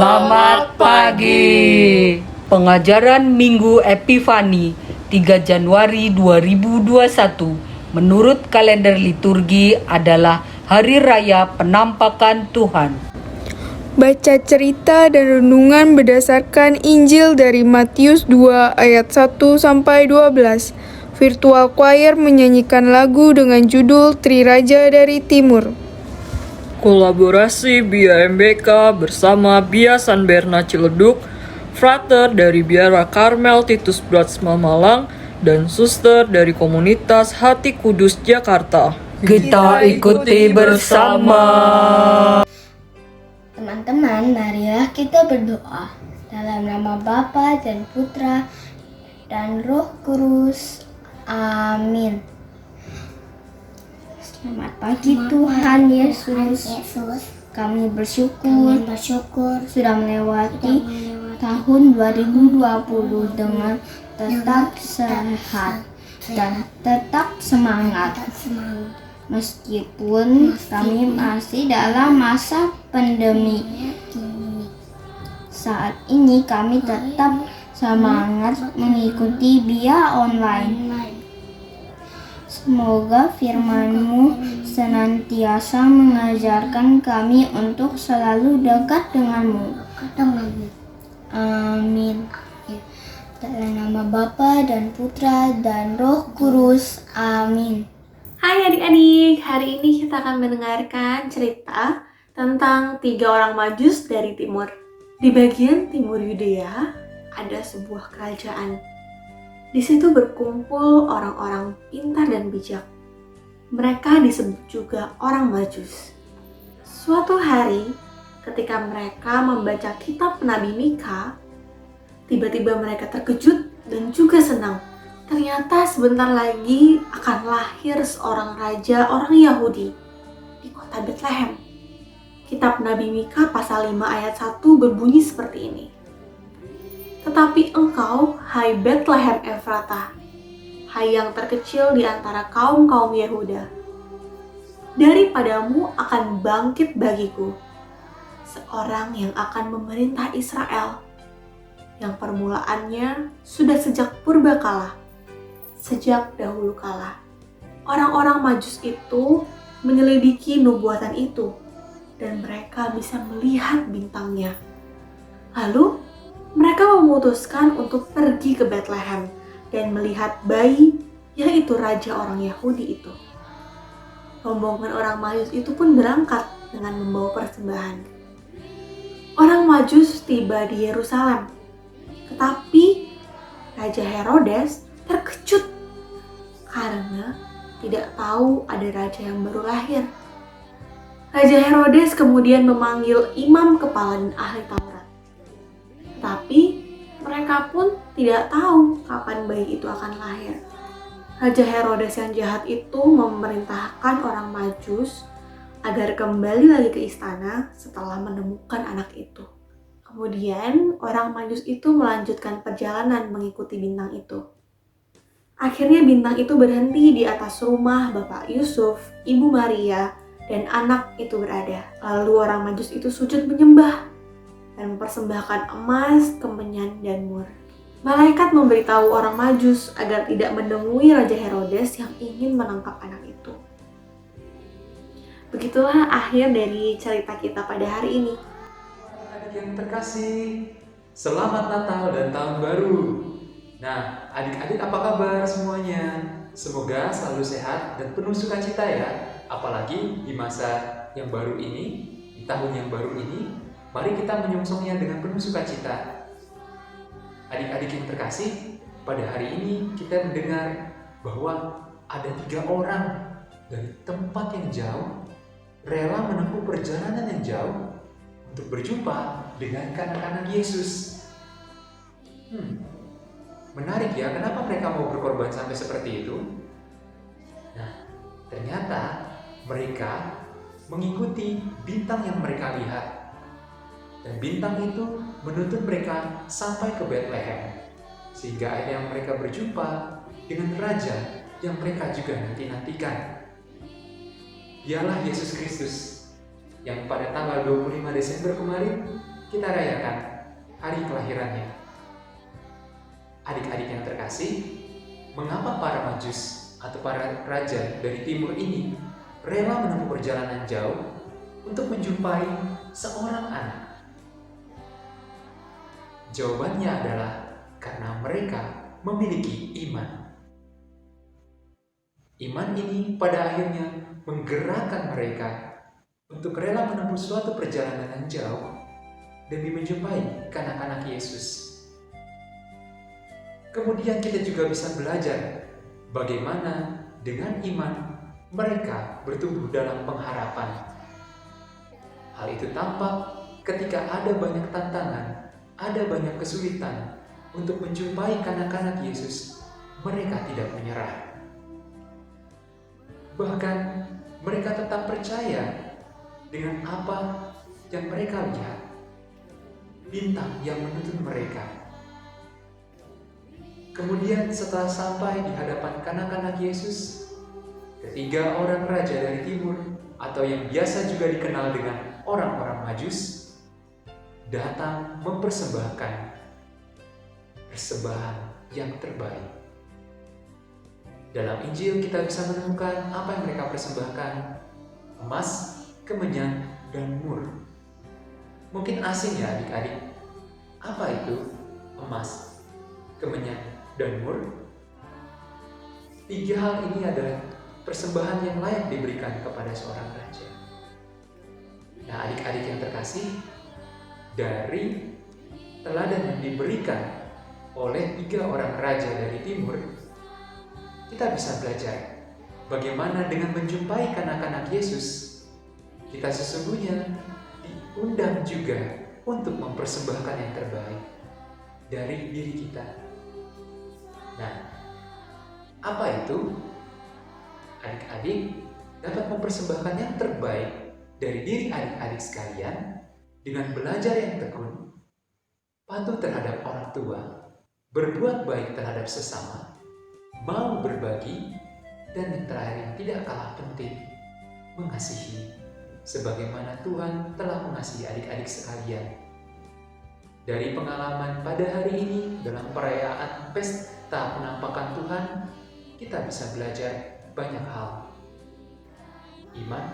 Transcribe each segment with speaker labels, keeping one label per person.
Speaker 1: Selamat pagi. Pengajaran Minggu Epifani 3 Januari 2021 menurut kalender liturgi adalah Hari Raya Penampakan Tuhan.
Speaker 2: Baca cerita dan renungan berdasarkan Injil dari Matius 2 ayat 1 sampai 12. Virtual choir menyanyikan lagu dengan judul Tri Raja dari Timur.
Speaker 3: Kolaborasi BIA MBK bersama BIA San Berna Ciledug, Frater dari Biara Karmel Titus Bratsma Malang, dan Suster dari komunitas Hati Kudus Jakarta.
Speaker 1: Kita ikuti bersama.
Speaker 4: Teman-teman, marilah kita berdoa dalam nama Bapa dan Putra dan Roh Kudus. Amin. Selamat pagi Tuhan Yesus. Kami bersyukur sudah melewati tahun 2020 dengan tetap sehat dan tetap semangat. Meskipun kami masih dalam masa pandemi, saat ini kami tetap semangat mengikuti BIA online. Semoga firman-Mu senantiasa mengajarkan kami untuk selalu dekat dengan-Mu. Amin. Dalam nama Bapa dan Putra dan Roh Kudus. Amin.
Speaker 5: Hai adik-adik, hari ini kita akan mendengarkan cerita tentang 3 orang Majus dari timur. Di bagian timur Yudea ada sebuah kerajaan. Di situ berkumpul orang-orang pintar dan bijak. Mereka disebut juga orang Majus. Suatu hari, ketika mereka membaca kitab Nabi Mika, tiba-tiba mereka terkejut dan juga senang. Ternyata sebentar lagi akan lahir seorang raja orang Yahudi di kota Bethlehem. Kitab Nabi Mika pasal 5 ayat 1 berbunyi seperti ini. Tetapi engkau, hai Bethlehem Efratah, hai yang terkecil di antara kaum-kaum Yehuda, daripadamu akan bangkit bagiku seorang yang akan memerintah Israel, yang permulaannya sudah sejak purbakala, sejak dahulu kala. Orang-orang Majus itu menyelidiki nubuatan itu, dan mereka bisa melihat bintangnya. Lalu mereka memutuskan untuk pergi ke Bethlehem dan melihat bayi, yaitu raja orang Yahudi itu. Rombongan orang Majus itu pun berangkat dengan membawa persembahan. Orang Majus tiba di Yerusalem, tetapi Raja Herodes terkejut karena tidak tahu ada raja yang baru lahir. Raja Herodes kemudian memanggil imam kepala dan ahli Taurat. Tapi mereka pun tidak tahu kapan bayi itu akan lahir. Raja Herodes yang jahat itu memerintahkan orang Majus agar kembali lagi ke istana setelah menemukan anak itu. Kemudian orang Majus itu melanjutkan perjalanan mengikuti bintang itu. Akhirnya bintang itu berhenti di atas rumah Bapak Yusuf, Ibu Maria, dan anak itu berada. Lalu orang Majus itu sujud menyembah dan mempersembahkan emas, kemenyan, dan mur. Malaikat memberitahu orang Majus agar tidak menemui Raja Herodes yang ingin menangkap anak itu. Begitulah akhir dari cerita kita pada hari ini.
Speaker 6: Adik yang terkasih, selamat Natal dan Tahun Baru. Nah, adik-adik apa kabar semuanya? Semoga selalu sehat dan penuh sukacita ya. Apalagi di masa yang baru ini, di tahun yang baru ini, mari kita menyongsongnya dengan penuh sukacita. Adik-adik yang terkasih, pada hari ini kita mendengar bahwa ada 3 orang dari tempat yang jauh rela menempuh perjalanan yang jauh untuk berjumpa dengan kanak-kanak Yesus. Menarik ya, kenapa mereka mau berkorban sampai seperti itu? Nah, ternyata mereka mengikuti bintang yang mereka lihat. Dan bintang itu menuntun mereka sampai ke Bethlehem, sehingga akhirnya mereka berjumpa dengan raja yang mereka juga nanti-nantikan. Dialah Yesus Kristus yang pada tanggal 25 Desember kemarin kita rayakan hari kelahirannya. Adik-adik yang terkasih, mengapa para majus atau para raja dari timur ini rela menempuh perjalanan jauh untuk menjumpai seorang anak? Jawabannya adalah karena mereka memiliki iman. Iman ini pada akhirnya menggerakkan mereka untuk rela menempuh suatu perjalanan yang jauh demi menjumpai kanak-kanak Yesus. Kemudian kita juga bisa belajar bagaimana dengan iman mereka bertumbuh dalam pengharapan. Hal itu tampak ketika ada banyak tantangan, ada banyak kesulitan untuk menjumpai kanak-kanak Yesus, mereka tidak menyerah. Bahkan mereka tetap percaya dengan apa yang mereka lihat, bintang yang menuntun mereka. Kemudian setelah sampai di hadapan kanak-kanak Yesus, ketiga orang raja dari timur atau yang biasa juga dikenal dengan orang-orang Majus datang mempersembahkan persembahan yang terbaik. Dalam Injil kita bisa menemukan apa yang mereka persembahkan: emas, kemenyan, dan mur. Mungkin asing ya adik-adik, apa itu emas, kemenyan, dan mur? Tiga hal ini adalah persembahan yang layak diberikan kepada seorang raja. Nah, adik-adik yang terkasih, dari teladan yang diberikan oleh tiga orang raja dari timur, kita bisa belajar bagaimana dengan menjumpai kanak-kanak Yesus, kita sesungguhnya diundang juga untuk mempersembahkan yang terbaik dari diri kita. Nah, apa itu? Adik-adik dapat mempersembahkan yang terbaik dari diri adik-adik sekalian dengan belajar yang tekun, patuh terhadap orang tua, berbuat baik terhadap sesama, mau berbagi, dan yang terakhir yang tidak kalah penting, mengasihi sebagaimana Tuhan telah mengasihi adik-adik sekalian. Dari pengalaman pada hari ini dalam perayaan pesta penampakan Tuhan, kita bisa belajar banyak hal. Iman,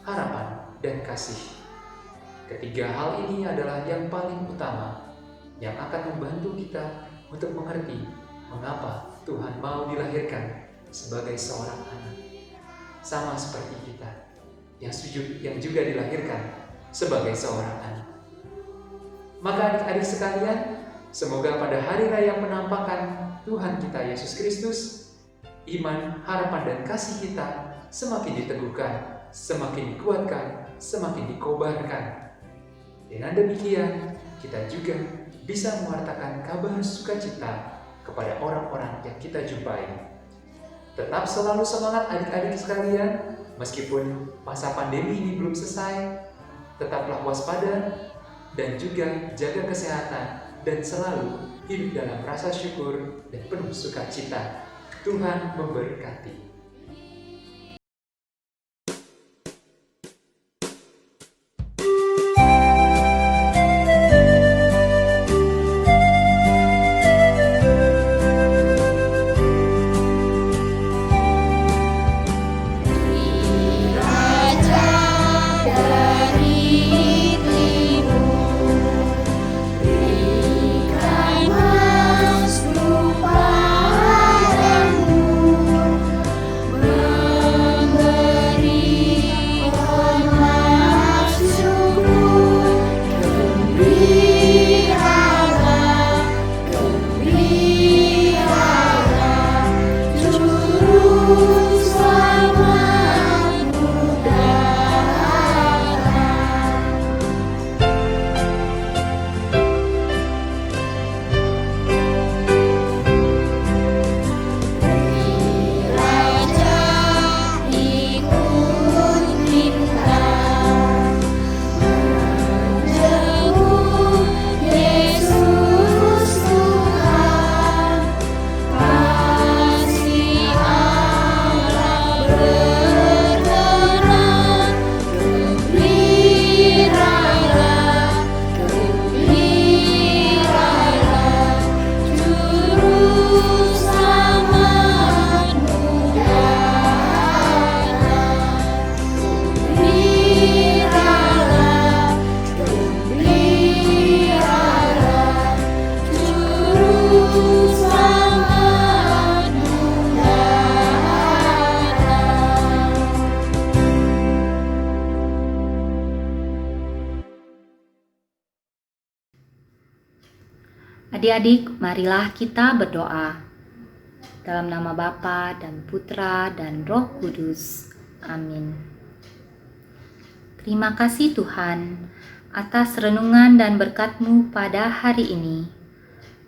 Speaker 6: harapan, dan kasih. Ketiga hal ini adalah yang paling utama yang akan membantu kita untuk mengerti mengapa Tuhan mau dilahirkan sebagai seorang anak. Sama seperti kita yang juga dilahirkan sebagai seorang anak. Maka adik-adik sekalian, semoga pada hari raya penampakan Tuhan kita Yesus Kristus, iman, harapan, dan kasih kita semakin diteguhkan, semakin dikuatkan, semakin dikobarkan. Dengan demikian, kita juga bisa mewartakan kabar sukacita kepada orang-orang yang kita jumpai. Tetap selalu semangat adik-adik sekalian, meskipun masa pandemi ini belum selesai. Tetaplah waspada dan juga jaga kesehatan dan selalu hidup dalam rasa syukur dan penuh sukacita. Tuhan memberkati.
Speaker 7: Adik-adik, marilah kita berdoa. Dalam nama Bapa dan Putra dan Roh Kudus. Amin. Terima kasih Tuhan atas renungan dan berkat-Mu pada hari ini.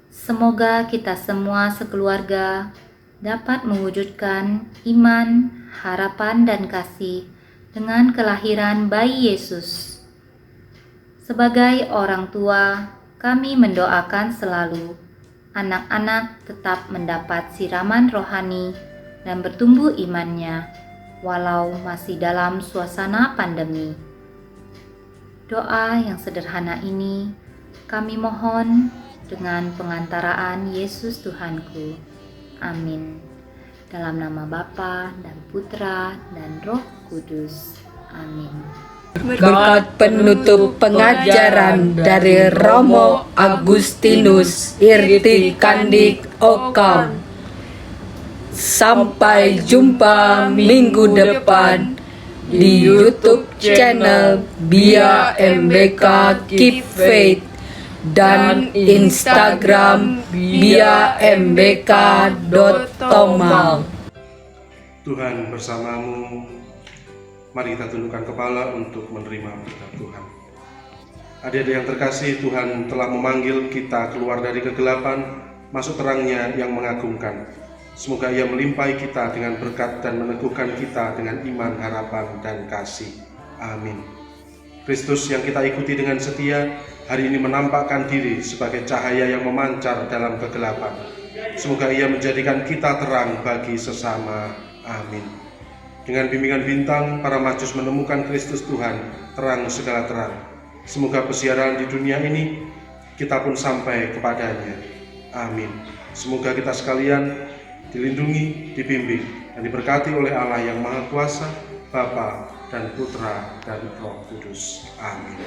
Speaker 7: Semoga kita semua sekeluarga dapat mewujudkan iman, harapan, dan kasih dengan kelahiran bayi Yesus. Sebagai orang tua, kami mendoakan selalu anak-anak tetap mendapat siraman rohani dan bertumbuh imannya, walau masih dalam suasana pandemi. Doa yang sederhana ini kami mohon dengan pengantaraan Yesus Tuhanku. Amin. Dalam nama Bapa dan Putra dan Roh Kudus. Amin.
Speaker 1: Berkat penutup pengajaran dari Romo Agustinus Irti Kandik Okam. Sampai jumpa minggu depan di YouTube channel Bia MBK Keep Faith dan Instagram biambk.tomal.
Speaker 8: Tuhan bersamamu. Mari kita tundukkan kepala untuk menerima berkat Tuhan. Adik-adik yang terkasih, Tuhan telah memanggil kita keluar dari kegelapan, masuk terang-Nya yang mengagumkan. Semoga Ia melimpahi kita dengan berkat dan meneguhkan kita dengan iman, harapan, dan kasih. Amin. Kristus yang kita ikuti dengan setia, hari ini menampakkan diri sebagai cahaya yang memancar dalam kegelapan. Semoga Ia menjadikan kita terang bagi sesama. Amin. Dengan bimbingan bintang, para majus menemukan Kristus Tuhan, terang segala terang. Semoga pesiaran di dunia ini, kita pun sampai kepadanya. Amin. Semoga kita sekalian dilindungi, dibimbing, dan diberkati oleh Allah yang Maha Kuasa, Bapa dan Putra dan Roh Kudus. Amin.